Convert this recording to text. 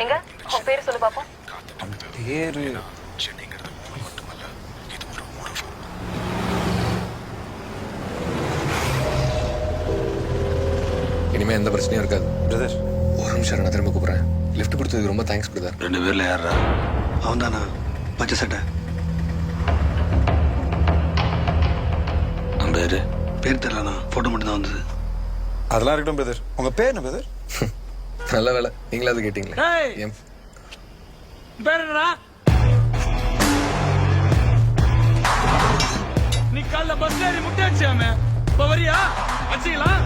எங்க உன் பேரு சொல்லு பாப்போம். பேரு இனிமே எந்த பிரச்சனையும் இருக்காது. பிரதர். ஒரு நிமிஷம் நான் திரும்ப கூப்பிடுறேன். லிஃப்ட் கொடுத்ததுக்கு ரொம்ப தேங்க்ஸ் பிரதர். 2 பேர்ல யாரா? அவன் தானா பச்சை சட்டை? அவன் பேர் தெரியலண்ணா, போட்டோ மட்டும் தான் வந்தது. அதெல்லாம் இருக்கட்டும் பிரதர். உங்க பேர் என்ன பிரதர்? நல்ல வேலை நீங்களாவது கேட்டீங்களே. என் பேர் என்னடா? நீ காலைல பஸ்ல ஏறி முட்டை அடிச்சாமே, இப்ப வரியா? அடிச்சிக்கலாம்.